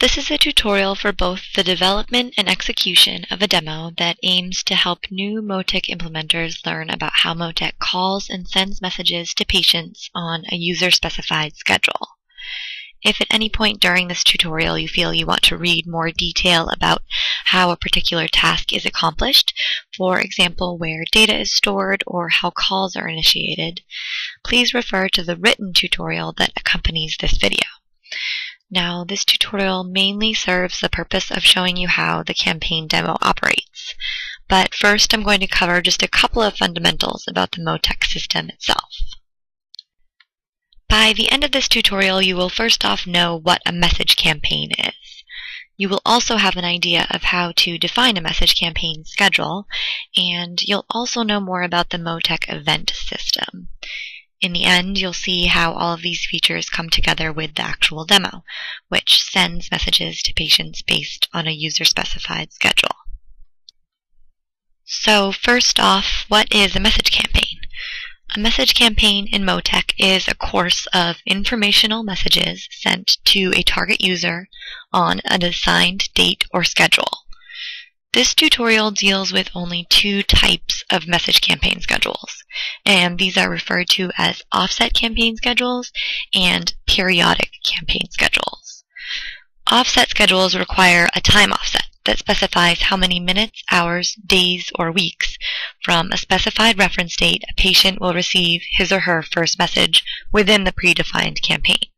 This is a tutorial for both the development and execution of a demo that aims to help new MOTECH implementers learn about how MOTECH calls and sends messages to patients on a user-specified schedule. If at any point during this tutorial you feel you want to read more detail about how a particular task is accomplished, for example where data is stored or how calls are initiated, please refer to the written tutorial that accompanies this video. Now, this tutorial mainly serves the purpose of showing you how the campaign demo operates. But first I'm going to cover just a couple of fundamentals about the MOTECH system itself. By the end of this tutorial, you will first off know what a message campaign is. You will also have an idea of how to define a message campaign schedule, and you'll also know more about the MOTECH event system. In the end, you'll see how all of these features come together with the actual demo, which sends messages to patients based on a user-specified schedule. So first off, what is a message campaign? A message campaign in MOTECH is a course of informational messages sent to a target user on an assigned date or schedule. This tutorial deals with only two types of message campaign schedules, and these are referred to as offset campaign schedules and periodic campaign schedules. Offset schedules require a time offset that specifies how many minutes, hours, days, or weeks from a specified reference date a patient will receive his or her first message within the predefined campaign.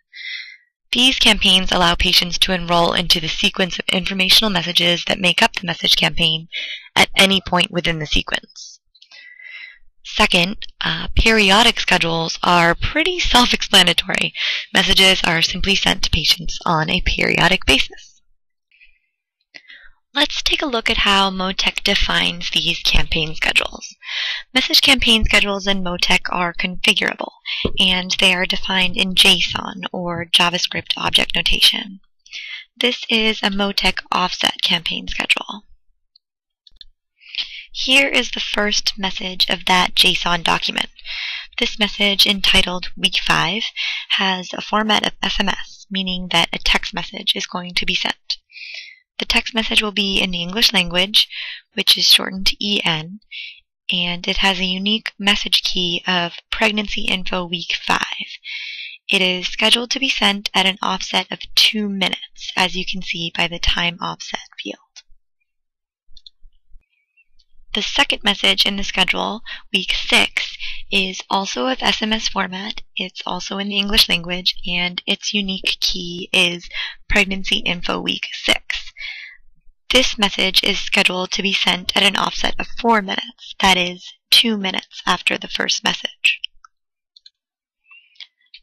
These campaigns allow patients to enroll into the sequence of informational messages that make up the message campaign at any point within the sequence. Second, periodic schedules are pretty self-explanatory. Messages are simply sent to patients on a periodic basis. Let's take a look at how MOTECH defines these campaign schedules. Message campaign schedules in MOTECH are configurable, and they are defined in JSON or JavaScript object notation. This is a MOTECH offset campaign schedule. Here is the first message of that JSON document. This message, entitled Week 5, has a format of SMS, meaning that a text message is going to be sent. The text message will be in the English language, which is shortened to EN, and it has a unique message key of Pregnancy Info Week 5. It is scheduled to be sent at an offset of 2 minutes, as you can see by the time offset field. The second message in the schedule, Week 6, is also of SMS format. It's also in the English language, and its unique key is Pregnancy Info Week 6. This message is scheduled to be sent at an offset of 4 minutes, that is, 2 minutes after the first message.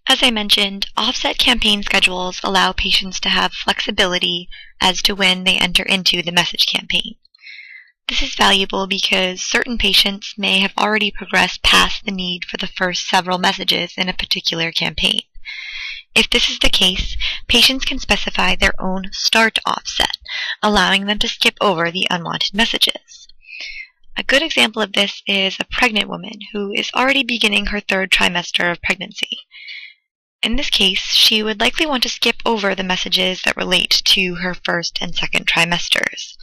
As I mentioned, offset campaign schedules allow patients to have flexibility as to when they enter into the message campaign. This is valuable because certain patients may have already progressed past the need for the first several messages in a particular campaign. If this is the case, patients can specify their own start offset, allowing them to skip over the unwanted messages. A good example of this is a pregnant woman who is already beginning her 3rd trimester of pregnancy. In this case, she would likely want to skip over the messages that relate to her 1st and 2nd trimesters.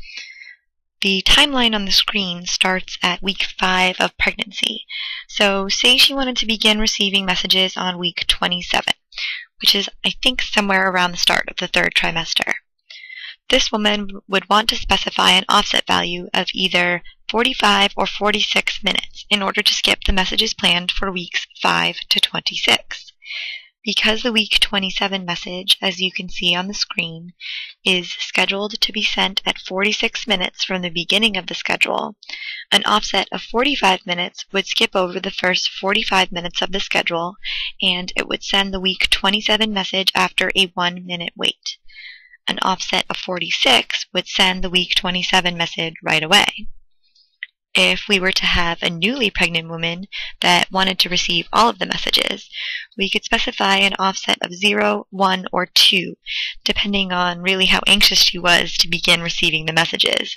The timeline on the screen starts at week 5 of pregnancy, so say she wanted to begin receiving messages on week 27, which is, I think, somewhere around the start of the 3rd trimester. This woman would want to specify an offset value of either 45 or 46 minutes in order to skip the messages planned for weeks 5 to 26. Because the week 27 message, as you can see on the screen, is scheduled to be sent at 46 minutes from the beginning of the schedule, an offset of 45 minutes would skip over the first 45 minutes of the schedule, and it would send the week 27 message after a 1-minute wait. An offset of 46 would send the week 27 message right away. If we were to have a newly pregnant woman that wanted to receive all of the messages, we could specify an offset of 0, 1, or 2, depending on really how anxious she was to begin receiving the messages.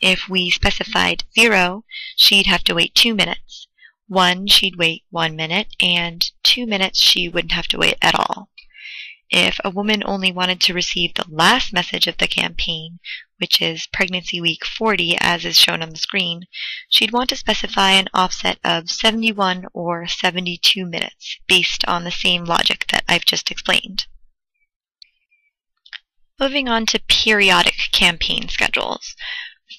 If we specified 0, she'd have to wait 2 minutes. 1, she'd wait 1 minute, and 2 minutes she wouldn't have to wait at all. If a woman only wanted to receive the last message of the campaign, which is pregnancy week 40 as is shown on the screen, she'd want to specify an offset of 71 or 72 minutes based on the same logic that I've just explained. Moving on to periodic campaign schedules.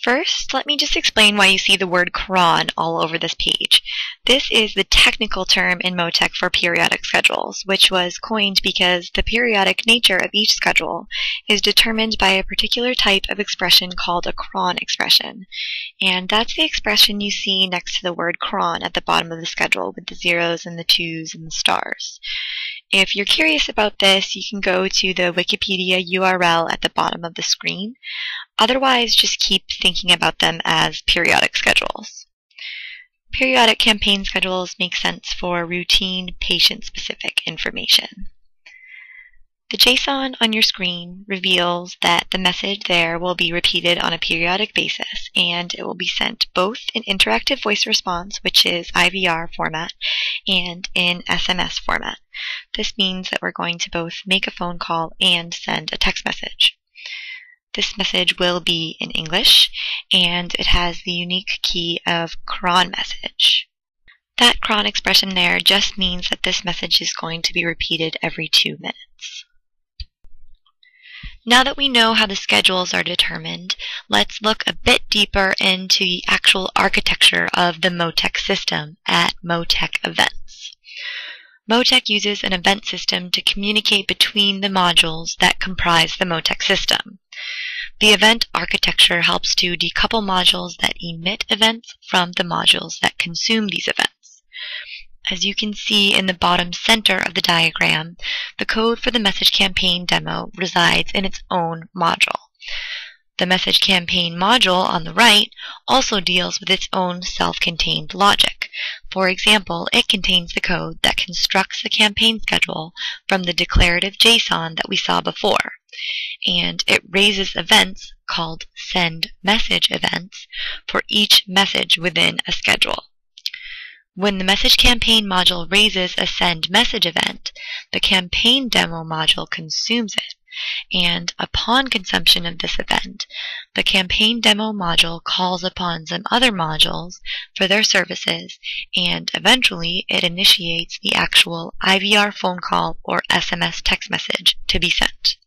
First, let me just explain why you see the word cron all over this page. This is the technical term in MOTECH for periodic schedules, which was coined because the periodic nature of each schedule is determined by a particular type of expression called a cron expression. And that's the expression you see next to the word cron at the bottom of the schedule with the zeros and the twos and the stars. If you're curious about this, you can go to the Wikipedia URL at the bottom of the screen. Otherwise, just keep thinking about them as periodic schedules. Periodic campaign schedules make sense for routine, patient-specific information. The JSON on your screen reveals that the message there will be repeated on a periodic basis, and it will be sent both in interactive voice response, which is IVR format, and in SMS format. This means that we're going to both make a phone call and send a text message. This message will be in English, and it has the unique key of cron message. That cron expression there just means that this message is going to be repeated every 2 minutes. Now that we know how the schedules are determined, let's look a bit deeper into the actual architecture of the MOTECH system at MOTECH Events. MOTECH uses an event system to communicate between the modules that comprise the MOTECH system. The event architecture helps to decouple modules that emit events from the modules that consume these events. As you can see in the bottom center of the diagram, the code for the message campaign demo resides in its own module. The message campaign module on the right also deals with its own self-contained logic. For example, it contains the code that constructs the campaign schedule from the declarative JSON that we saw before, and it raises events called send message events for each message within a schedule. When the message campaign module raises a send message event, the campaign demo module consumes it, and upon consumption of this event, the campaign demo module calls upon some other modules for their services, and eventually it initiates the actual IVR phone call or SMS text message to be sent.